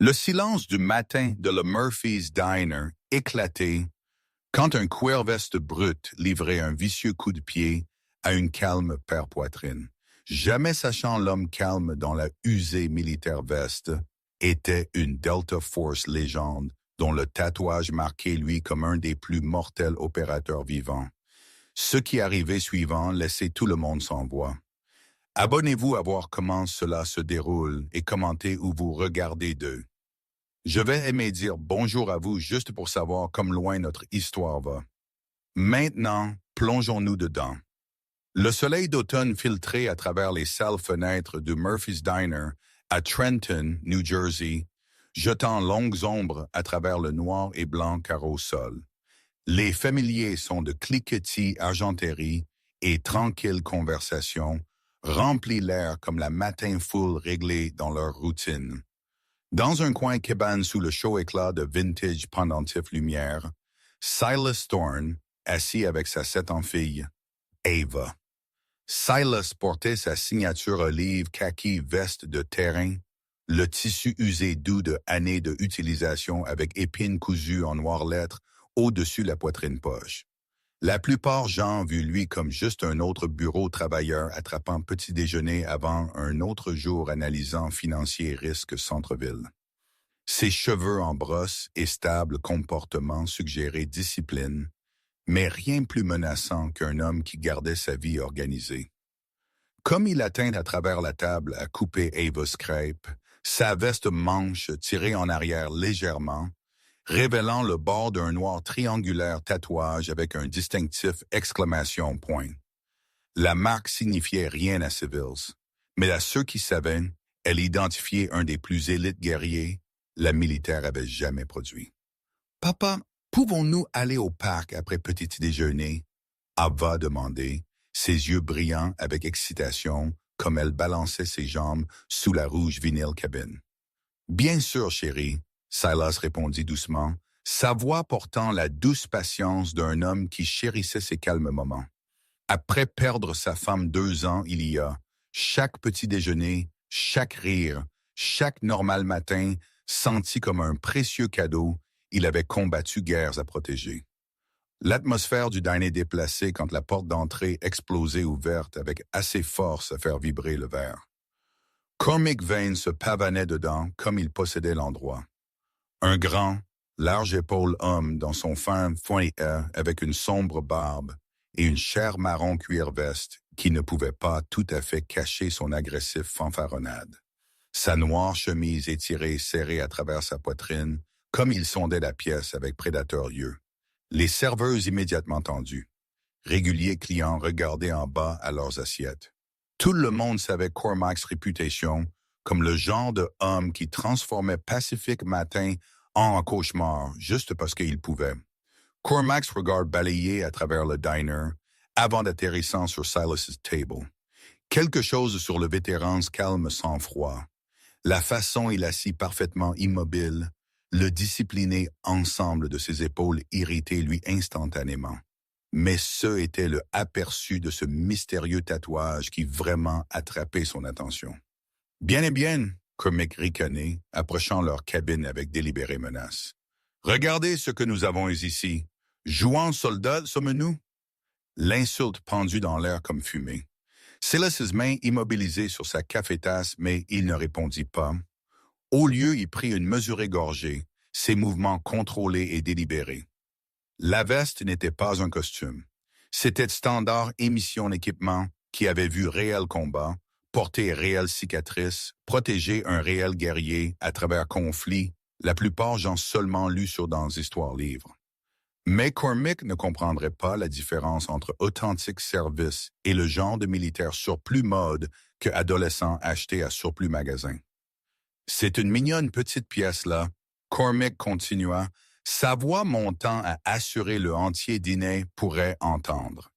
Le silence du matin de le Murphy's Diner éclatait quand un cuir-veste brut livrait un vicieux coup de pied à une calme père-poitrine. Jamais sachant l'homme calme dans la usée militaire veste était une Delta Force légende dont le tatouage marquait lui comme un des plus mortels opérateurs vivants. Ce qui arrivait suivant laissait tout le monde sans voix. Abonnez-vous à voir comment cela se déroule et commentez où vous regardez d'eux. Je vais aimer dire bonjour à vous juste pour savoir comme loin notre histoire va. Maintenant, plongeons-nous dedans. Le soleil d'automne filtrait à travers les sales fenêtres du Murphy's Diner à Trenton, New Jersey, jetant longues ombres à travers le noir et blanc carreau sol. Les familiers sont de cliquetis argenterie et tranquilles conversations remplissent l'air comme la matin foule réglée dans leur routine. Dans un coin cabane sous le chaud éclat de vintage pendentif lumière, Silas Thorne, assis avec sa 7 ans fille, Ava. Silas portait sa signature olive kaki veste de terrain, le tissu usé doux de années de utilisation avec épines cousues en noires lettres au-dessus la poitrine poche. La plupart gens vu lui comme juste un autre bureau travailleur attrapant petit déjeuner avant un autre jour analysant financier risque centre-ville. Ses cheveux en brosse et stable comportement suggéraient discipline, mais rien plus menaçant qu'un homme qui gardait sa vie organisée. Comme il atteint à travers la table à couper Ava's crêpe, sa veste manche tirée en arrière légèrement, révélant le bord d'un noir triangulaire tatouage avec un distinctif exclamation point. La marque signifiait rien à Civils, mais à ceux qui savaient, elle identifiait un des plus élites guerriers la militaire avait jamais produit. « Papa, pouvons-nous aller au parc après petit déjeuner ?» Ava demandait, ses yeux brillants avec excitation comme elle balançait ses jambes sous la rouge vinyle cabine. « Bien sûr, chérie, » Silas répondit doucement, sa voix portant la douce patience d'un homme qui chérissait ses calmes moments. Après perdre sa femme 2 ans il y a, chaque petit déjeuner, chaque rire, chaque normal matin, senti comme un précieux cadeau, il avait combattu guerres à protéger. L'atmosphère du dîner déplacé quand la porte d'entrée explosait ouverte avec assez force à faire vibrer le verre. Cormac Vane se pavanait dedans comme il possédait l'endroit. Un grand, large épaule homme dans son fin fouet avec une sombre barbe et une chair marron cuir veste qui ne pouvait pas tout à fait cacher son agressif fanfaronnade. Sa noire chemise étirée serrée à travers sa poitrine, comme il sondait la pièce avec prédateur yeux. Les serveuses immédiatement tendues. Réguliers clients regardaient en bas à leurs assiettes. Tout le monde savait Cormac's réputation comme le genre de homme qui transformait pacifique matin en cauchemar juste parce qu'il pouvait. Cormac's regard balayé à travers le diner avant d'atterrissant sur Silas's table. Quelque chose sur le vétéran's calme sang-froid. La façon il assit parfaitement immobile, le discipliné ensemble de ses épaules irritait lui instantanément. Mais ce était le aperçu de ce mystérieux tatouage qui vraiment attrapait son attention. « Bien et bien », Cormac ricanait, approchant leur cabine avec délibérée menace. « Regardez ce que nous avons ici. Jouants soldats sommes-nous » L'insulte pendue dans l'air comme fumée. Silas's mains immobilisées sur sa café-tasse, mais il ne répondit pas. Au lieu, il prit une mesurée gorgée, ses mouvements contrôlés et délibérés. La veste n'était pas un costume. C'était standard émission d'équipement qui avait vu réel combat, porté réelle cicatrice, protégé un réel guerrier à travers conflits, la plupart gens seulement lus dans les histoires livres. Mais Cormac ne comprendrait pas la différence entre authentique service et le genre de militaire surplus mode que adolescent acheté à surplus magasin. C'est une mignonne petite pièce-là, Cormac continua, sa voix montant à assurer le entier dîner pourrait entendre.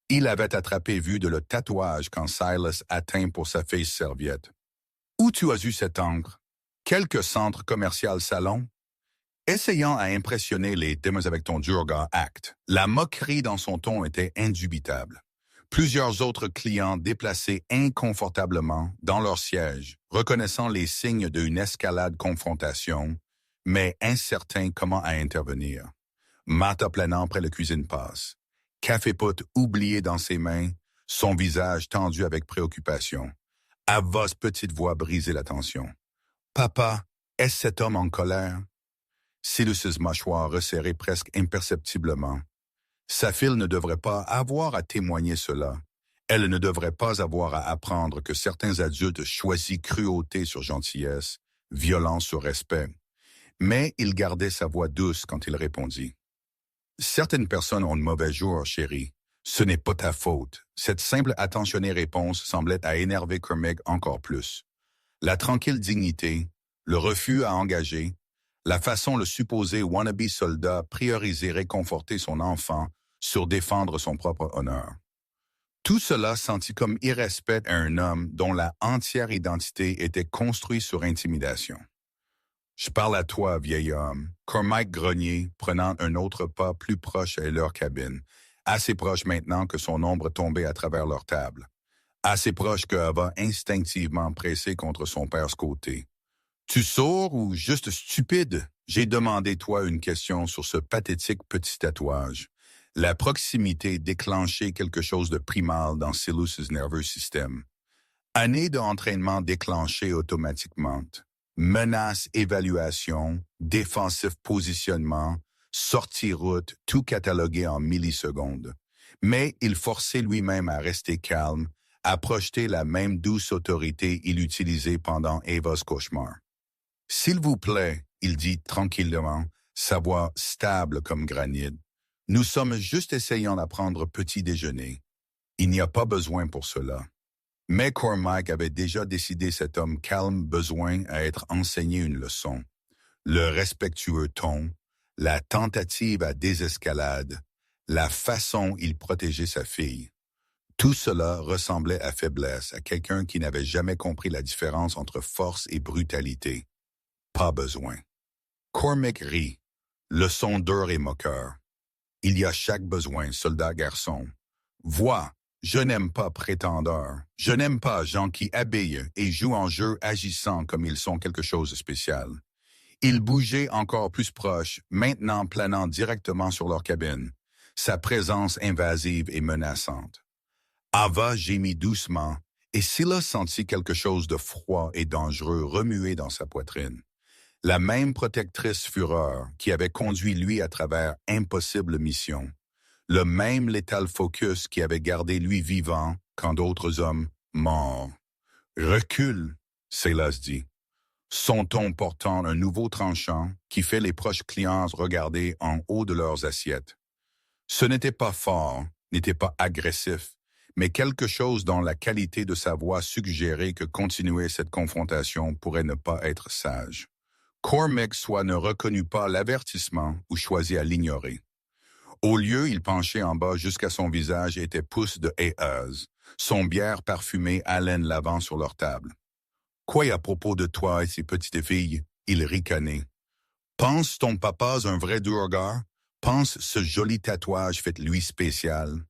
Il avait attrapé vue de le tatouage quand Silas atteint pour sa fille serviette. « Où tu as eu cette encre? Quelque centre commercial salon? » Essayant à impressionner les Demos avec ton Durga Act, la moquerie dans son ton était indubitable. Plusieurs autres clients déplacés inconfortablement dans leur siège, reconnaissant les signes d'une escalade-confrontation, mais incertains comment à intervenir. Martha planant près le cuisine passe. Café-pot oublié dans ses mains, son visage tendu avec préoccupation. Ava's petite voix brisait la tension. « Papa, est-ce cet homme en colère? » Silas's mâchoire resserrée presque imperceptiblement. Sa fille ne devrait pas avoir à témoigner cela. Elle ne devrait pas avoir à apprendre que certains adultes choisissent cruauté sur gentillesse, violence sur respect. Mais il gardait sa voix douce quand il répondit. « Certaines personnes ont de mauvais jours, chérie. Ce n'est pas ta faute. » Cette simple attentionnée réponse semblait à énerver Cormac encore plus. La tranquille dignité, le refus à engager, la façon le supposé wannabe soldat prioriser réconforter son enfant sur défendre son propre honneur. Tout cela sentit comme irrespect à un homme dont la entière identité était construite sur intimidation. « Je parle à toi, vieil homme. » Cormac grognait, prenant un autre pas plus proche à leur cabine, assez proche maintenant que son ombre tombait à travers leur table, assez proche que Ava instinctivement pressée contre son père côté. « Tu sourd ou juste stupide? J'ai demandé toi une question sur ce pathétique petit tatouage. » La proximité déclenchait quelque chose de primal dans Silas's nerveux système. Années d'entraînement déclenchées automatiquement. Menace, évaluation, défensif positionnement, sortie-route, tout catalogué en millisecondes. Mais il forçait lui-même à rester calme, à projeter la même douce autorité il utilisait pendant Ava's cauchemar. « S'il vous plaît, » il dit tranquillement, sa voix stable comme granit. « Nous sommes juste essayant d'apprendre petit déjeuner. Il n'y a pas besoin pour cela. » Mais Cormac avait déjà décidé cet homme calme besoin à être enseigné une leçon. Le respectueux ton, la tentative à désescalade, la façon il protégeait sa fille. Tout cela ressemblait à faiblesse, à quelqu'un qui n'avait jamais compris la différence entre force et brutalité. Pas besoin. Cormac rit, le son dur et moqueur. Il y a chaque besoin, soldat garçon. Vois, je n'aime pas prétendeurs. Je n'aime pas gens qui habillent et jouent en jeu agissant comme ils sont quelque chose de spécial. Il bougeait encore plus proche, maintenant planant directement sur leur cabine, sa présence invasive et menaçante. Ava gémit doucement, et Silas sentit quelque chose de froid et dangereux remuer dans sa poitrine. La même protectrice fureur qui avait conduit lui à travers impossible mission. Le même létal focus qui avait gardé lui vivant quand d'autres hommes morts. « Recule », Silas dit, son ton portant un nouveau tranchant qui fait les proches clients regarder en haut de leurs assiettes. Ce n'était pas fort, n'était pas agressif, mais quelque chose dans la qualité de sa voix suggérait que continuer cette confrontation pourrait ne pas être sage. Cormac soit ne reconnut pas l'avertissement ou choisit à l'ignorer. Au lieu, il penchait en bas jusqu'à son visage et était pousse de hayeuse, son bière parfumée haleine lavant sur leur table. « Quoi à propos de toi et ces petites filles? » Il ricanait. « Pense ton papa un vrai Durgar? Pense ce joli tatouage fait lui spécial? »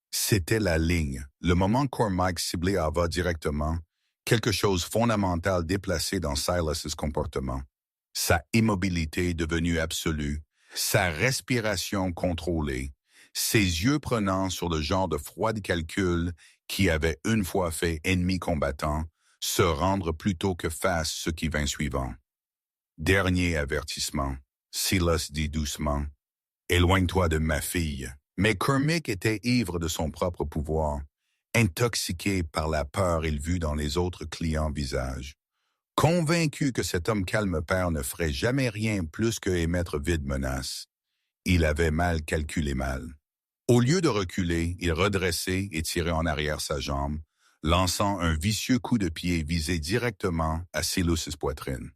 C'était la ligne. Le moment Cormac ciblait Ava directement, quelque chose fondamental déplacé dans Silas's comportement. Sa immobilité devenue absolue, sa respiration contrôlée, ses yeux prenant sur le genre de froid calcul qui avait une fois fait ennemi combattant, se rendre plutôt que face ce qui vint suivant. Dernier avertissement, Silas dit doucement, « Éloigne-toi de ma fille. » Mais Cormac était ivre de son propre pouvoir, intoxiqué par la peur il vit dans les autres clients' visages. Convaincu que cet homme calme père ne ferait jamais rien plus que émettre vide menace, il avait mal calculé mal. Au lieu de reculer, il redressait et tirait en arrière sa jambe, lançant un vicieux coup de pied visé directement à Silas's poitrine.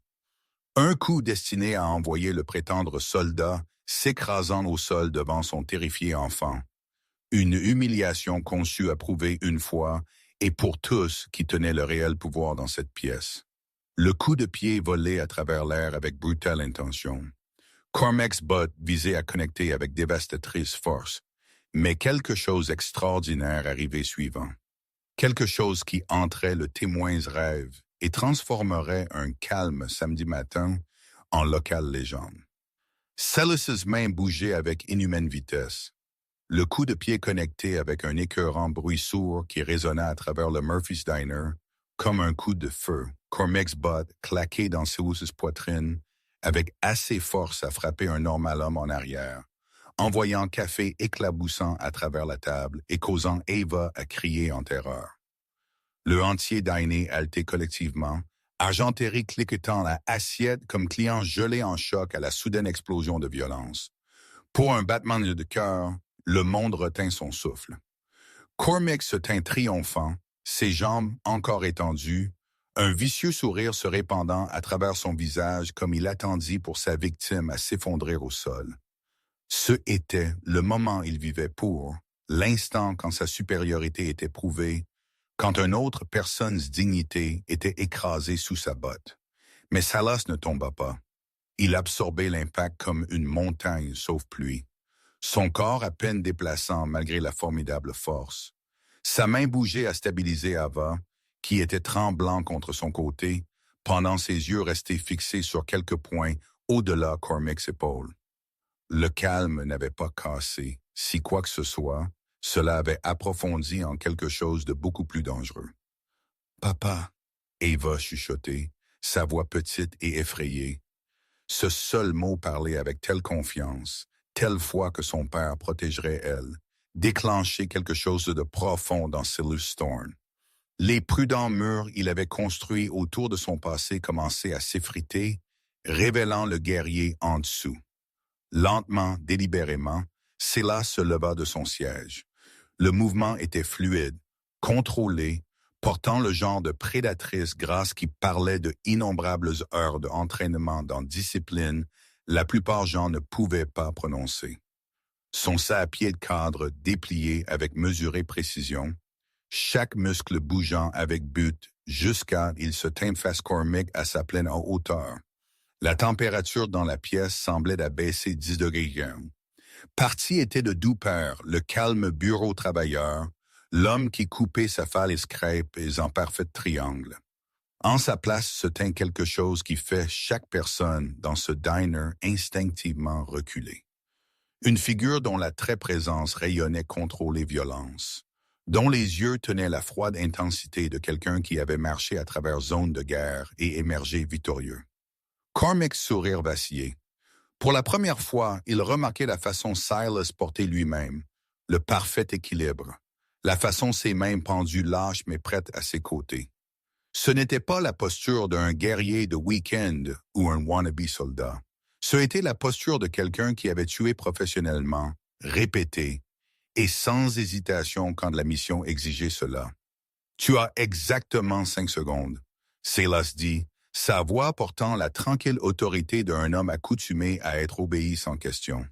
Un coup destiné à envoyer le prétendre soldat s'écrasant au sol devant son terrifié enfant. Une humiliation conçue à prouver une fois et pour tous qui tenaient le réel pouvoir dans cette pièce. Le coup de pied volait à travers l'air avec brutale intention. Cormac's botte visait à connecter avec dévastatrice force. Mais quelque chose d'extraordinaire arrivait suivant. Quelque chose qui entrait le témoin's rêve et transformerait un calme samedi matin en locale légende. Silas's main bougeait avec inhumaine vitesse. Le coup de pied connecté avec un écœurant bruit sourd qui résonna à travers le Murphy's Diner comme un coup de feu. Cormac's botte claqué dans Silas's poitrine avec assez force à frapper un normal homme en arrière, envoyant café éclaboussant à travers la table et causant Ava à crier en terreur. Le entier dîner halté collectivement, Argenteuil cliquetant la assiette comme client gelé en choc à la soudaine explosion de violence. Pour un battement de cœur, le monde retint son souffle. Cormac se tint triomphant, ses jambes encore étendues, un vicieux sourire se répandant à travers son visage comme il attendit pour sa victime à s'effondrer au sol. Ce était le moment il vivait pour, l'instant quand sa supériorité était prouvée, quand une autre personne's dignité était écrasée sous sa botte. Mais Silas ne tomba pas. Il absorbait l'impact comme une montagne sauf pluie. Son corps à peine déplaçant malgré la formidable force. Sa main bougeait à stabiliser Ava, qui était tremblant contre son côté, pendant ses yeux restés fixés sur quelques points au-delà Cormac's épaules. Le calme n'avait pas cassé, si quoi que ce soit, cela avait approfondi en quelque chose de beaucoup plus dangereux. « Papa » Ava chuchotait, sa voix petite et effrayée. Ce seul mot parlé avec telle confiance, telle foi que son père protégerait elle, déclenchait quelque chose de profond dans Silas Thorne. Les prudents murs qu'il avait construits autour de son passé commençaient à s'effriter, révélant le guerrier en dessous. Lentement, délibérément, Silas se leva de son siège. Le mouvement était fluide, contrôlé, portant le genre de prédatrice grâce qui parlait de innombrables heures d'entraînement dans discipline la plupart gens ne pouvaient pas prononcer. Son sac-pied de cadre déplié avec mesurée précision, chaque muscle bougeant avec but jusqu'à il se tint face Cormac à sa pleine hauteur. La température dans la pièce semblait d'abaisser 10 degrés. Parti était de doux père, le calme bureau travailleur, l'homme qui coupait sa falaise crêpe et en parfait triangle. En sa place se tint quelque chose qui fait chaque personne dans ce diner instinctivement reculer. Une figure dont la très présence rayonnait contrôler violence, dont les yeux tenaient la froide intensité de quelqu'un qui avait marché à travers zones de guerre et émergé victorieux. Cormac's sourire vacillait. Pour la première fois, il remarquait la façon Silas portait lui-même, le parfait équilibre, la façon ses mains pendues lâches mais prêtes à ses côtés. Ce n'était pas la posture d'un guerrier de week-end ou un wannabe soldat. Ce était la posture de quelqu'un qui avait tué professionnellement, répété, et sans hésitation quand la mission exigeait cela. « Tu as exactement 5 secondes. » Silas dit, sa voix portant la tranquille autorité d'un homme accoutumé à être obéi sans question.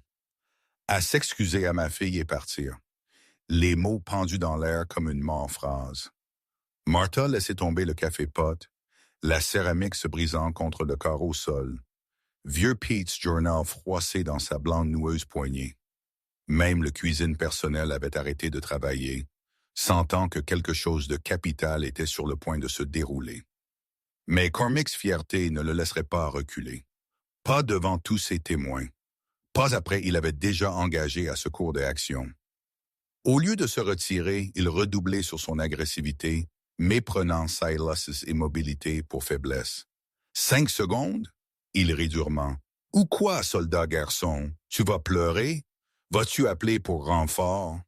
À s'excuser à ma fille et partir. Les mots pendus dans l'air comme une mort-phrase. Martha laissait tomber le café-pot, la céramique se brisant contre le carreau sol. Vieux Pete's journal froissé dans sa blonde noueuse poignée. Même le cuisine personnel avait arrêté de travailler, sentant que quelque chose de capital était sur le point de se dérouler. Mais Cormac's fierté ne le laisserait pas reculer. Pas devant tous ses témoins. Pas après il avait déjà engagé à ce cours d'action. Au lieu de se retirer, il redoublait sur son agressivité, méprenant Silas's immobilité pour faiblesse. 5 secondes? Il rit durement. Ou quoi, soldat garçon? Tu vas pleurer? Vas-tu appeler pour renfort?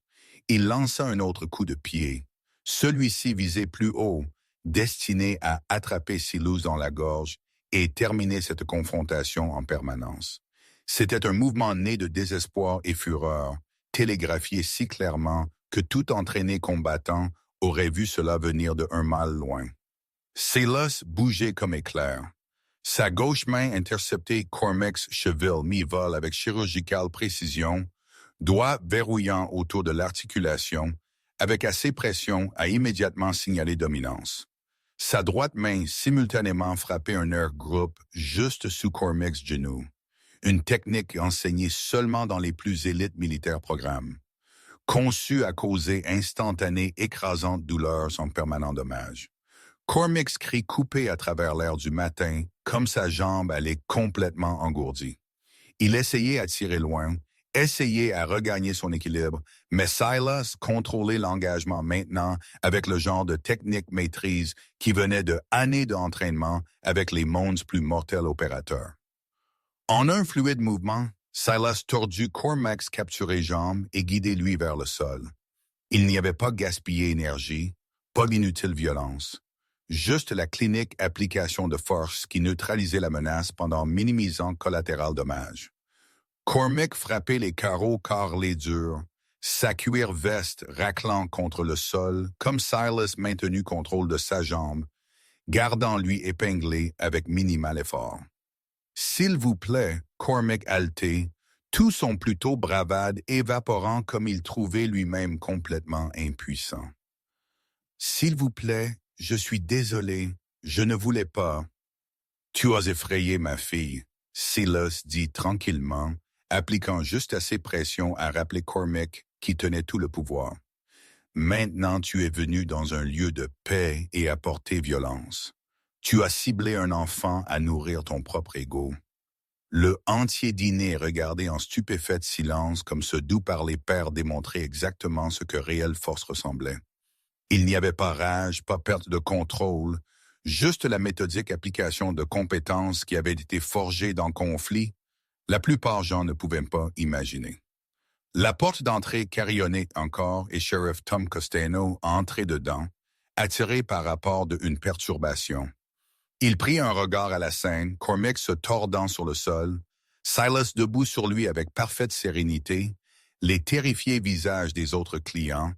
Il lança un autre coup de pied. Celui-ci visait plus haut, destiné à attraper Silas dans la gorge et terminer cette confrontation en permanence. C'était un mouvement né de désespoir et fureur, télégraphié si clairement que tout entraîné combattant aurait vu cela venir de un mal loin. Silas bougeait comme éclair. Sa gauche main interceptait Cormac's cheville mi-vol avec chirurgicale précision, doigt verrouillant autour de l'articulation, avec assez pression à immédiatement signaler dominance. Sa droite main simultanément frappait un nerf groupe juste sous Cormac's genou, une technique enseignée seulement dans les plus élites militaires programmes. conçu à causer instantanée écrasante douleur sans permanent dommage. Cormic's cri coupé à travers l'air du matin, comme sa jambe allait complètement engourdie. Il essayait à tirer loin, essayait à regagner son équilibre, mais Silas contrôlait l'engagement maintenant avec le genre de technique maîtrise qui venait de années d'entraînement avec les mondes plus mortels opérateurs. En un fluide mouvement, Silas tordut Cormac's capturé jambes et guidait lui vers le sol. Il n'y avait pas gaspillé énergie, pas d'inutile violence. Juste la clinique application de force qui neutralisait la menace pendant minimisant collatéral dommage. Cormac frappait les carreaux carrelés durs, sa cuir veste raclant contre le sol, comme Silas maintenu contrôle de sa jambe, gardant lui épinglé avec minimal effort. S'il vous plaît, Cormac haletait, tout son plutôt bravade évaporant comme il trouvait lui-même complètement impuissant. S'il vous plaît, je suis désolé, je ne voulais pas. Tu as effrayé ma fille, Silas dit tranquillement, appliquant juste assez pression à rappeler Cormac qui tenait tout le pouvoir. Maintenant tu es venu dans un lieu de paix et apporté violence. Tu as ciblé un enfant à nourrir ton propre ego. Le entier dîner regardait en stupéfait silence comme ce doux parler père démontrait exactement ce que réelle force ressemblait. Il n'y avait pas rage, pas perte de contrôle, juste la méthodique application de compétences qui avaient été forgées dans conflit, la plupart gens ne pouvaient pas imaginer. La porte d'entrée carillonnait encore et Sheriff Tom Costello entrait dedans, attiré par rapport d'une perturbation. Il prit un regard à la scène, Cormac se tordant sur le sol, Silas debout sur lui avec parfaite sérénité, les terrifiés visages des autres clients,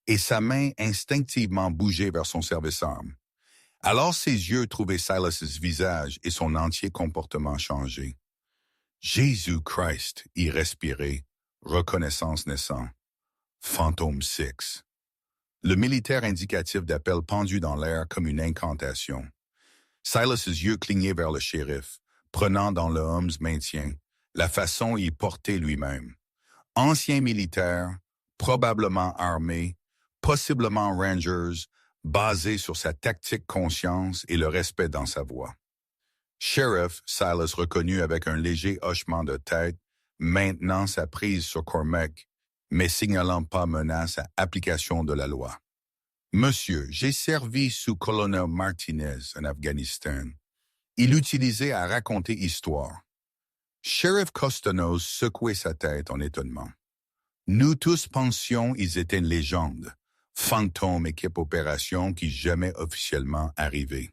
et sa main instinctivement bougeait vers son service-arme. Alors ses yeux trouvaient Silas's visage et son entier comportement changé. Jésus-Christ, y respirait, reconnaissance naissant. Phantom 6. Le militaire indicatif d'appel pendu dans l'air comme une incantation. Silas's yeux clignaient vers le shérif, prenant dans le homme maintien, la façon y portait lui-même. Ancien militaire, probablement armé, possiblement Rangers, basé sur sa tactique conscience et le respect dans sa voix. Sheriff, Silas reconnut avec un léger hochement de tête, maintenant sa prise sur Cormac, mais signalant pas menace à application de la loi. Monsieur, j'ai servi sous colonel Martinez en Afghanistan. Il utilisait à raconter histoire. Sheriff Costanos secouait sa tête en étonnement. Nous tous pensions ils étaient une légende, fantôme équipe opération qui jamais officiellement arrivé.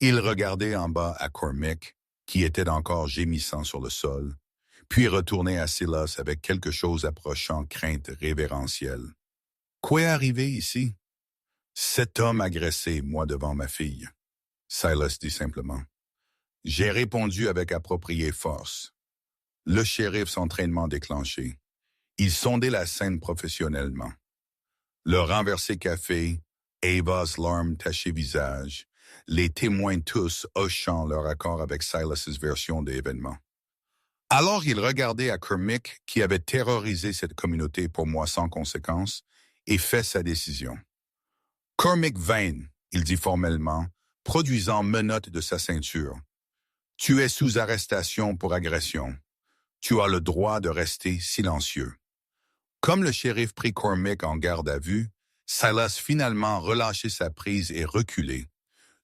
Il regardait en bas à Cormac, qui était encore gémissant sur le sol, puis retournait à Silas avec quelque chose approchant crainte révérentielle. Quoi est arrivé ici? Cet homme agressé, moi devant ma fille. Silas dit simplement. J'ai répondu avec appropriée force. Le shérif s'entraînement déclenché. Il sondait la scène professionnellement. Le renversé café, Ava's larmes tachées visage, les témoins tous hochant leur accord avec Silas's version des événements. Alors il regardait à Cormac qui avait terrorisé cette communauté pour moi sans conséquence et fait sa décision. Cormac Vane, il dit formellement, produisant menottes de sa ceinture. Tu es sous arrestation pour agression. Tu as le droit de rester silencieux. Comme le shérif prit Cormac en garde à vue, Silas finalement relâchait sa prise et reculait.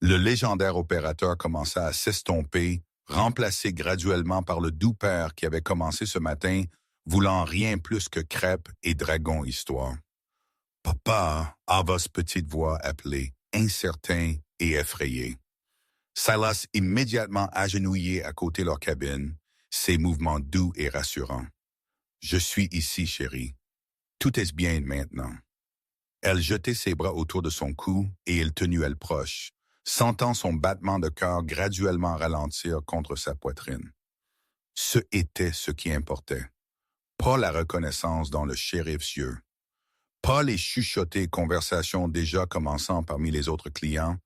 Le légendaire opérateur commença à s'estomper, remplacé graduellement par le doux père qui avait commencé ce matin, voulant rien plus que crêpes et dragons histoire. Papa, Ava's petite voix appelée, incertain et effrayé. Silas immédiatement agenouillé à côté de leur cabine, ses mouvements doux et rassurants. Je suis ici, chérie. Tout est bien maintenant. Elle jetait ses bras autour de son cou et il tenut elle proche, sentant son battement de cœur graduellement ralentir contre sa poitrine. Ce était ce qui importait. Pas la reconnaissance dans le shérif yeux. Pas les chuchotées conversations déjà commençant parmi les autres clients,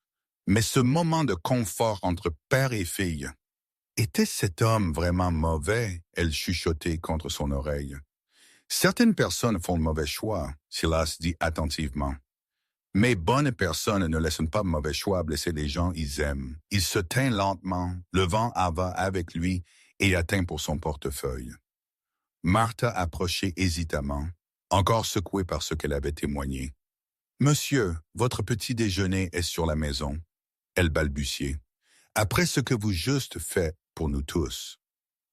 mais ce moment de confort entre père et fille. Était cet homme vraiment mauvais? Elle chuchotait contre son oreille. Certaines personnes font le mauvais choix, Silas dit attentivement. Mais bonnes personnes ne laissent pas de mauvais choix blesser les gens ils aiment. Il se tint lentement, le vent Ava avec lui et atteint pour son portefeuille. Martha approchait hésitamment, encore secouée par ce qu'elle avait témoigné. « Monsieur, votre petit déjeuner est sur la maison. » Elle balbutiait. « Après ce que vous juste fait pour nous tous. »«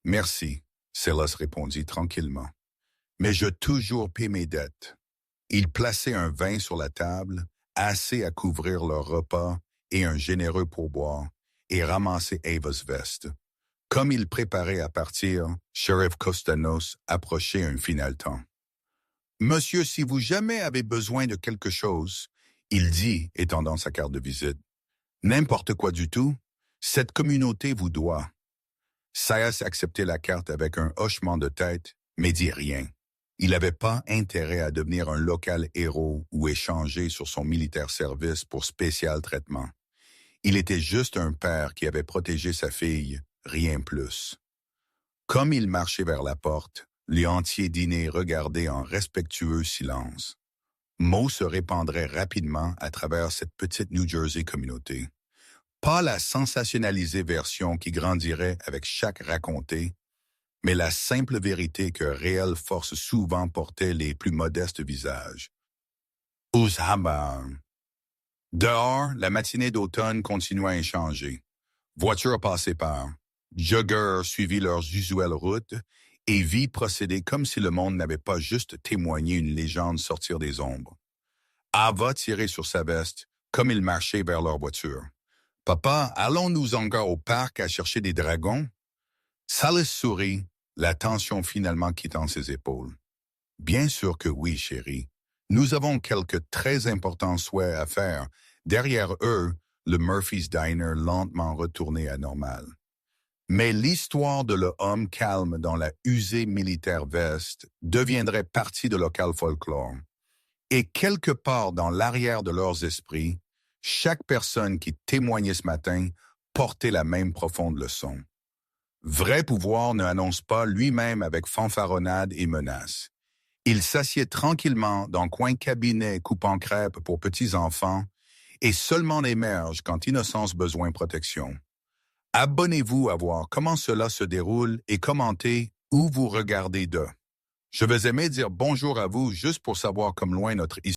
Merci, » Silas répondit tranquillement. « Mais je toujours paie mes dettes. » Il plaçait un vin sur la table, assez à couvrir leur repas et un généreux pourboire, et ramassait Ava's veste. Comme il préparait à partir, Sheriff Costanos approchait un final temps. « Monsieur, si vous jamais avez besoin de quelque chose, il dit, étendant sa carte de visite, n'importe quoi du tout, cette communauté vous doit. » Silas acceptait la carte avec un hochement de tête, mais dit rien. Il n'avait pas intérêt à devenir un local héros ou échanger sur son militaire service pour spécial traitement. Il était juste un père qui avait protégé sa fille, rien plus. Comme il marchait vers la porte, les entiers dîner regardaient en respectueux silence. Mots se répandraient rapidement à travers cette petite New Jersey communauté. Pas la sensationnalisée version qui grandirait avec chaque raconté, mais la simple vérité que réelle force souvent portait les plus modestes visages. Oushabar. Dehors, la matinée d'automne continua inchangée. Voitures passaient par. Joggers suivis leurs usuelles routes et vie procédait comme si le monde n'avait pas juste témoigné une légende sortir des ombres. Ava tirait sur sa veste comme ils marchaient vers leur voiture. « Papa, allons-nous encore au parc à chercher des dragons? » Silas sourit, la tension finalement quittant ses épaules. « Bien sûr que oui, chérie. Nous avons quelques très importants souhaits à faire. Derrière eux, le Murphy's Diner lentement retourné à normal. Mais l'histoire de l'homme calme dans la usée militaire veste deviendrait partie de local folklore. Et quelque part dans l'arrière de leurs esprits, chaque personne qui témoignait ce matin portait la même profonde leçon. Vrai pouvoir ne annonce pas lui-même avec fanfaronnade et menace. Il s'assied tranquillement dans coin cabinet coupant crêpes pour petits-enfants et seulement émerge quand innocence besoin protection. Abonnez-vous à voir comment cela se déroule et commentez où vous regardez de. Je vais aimer dire bonjour à vous juste pour savoir comme loin notre histoire.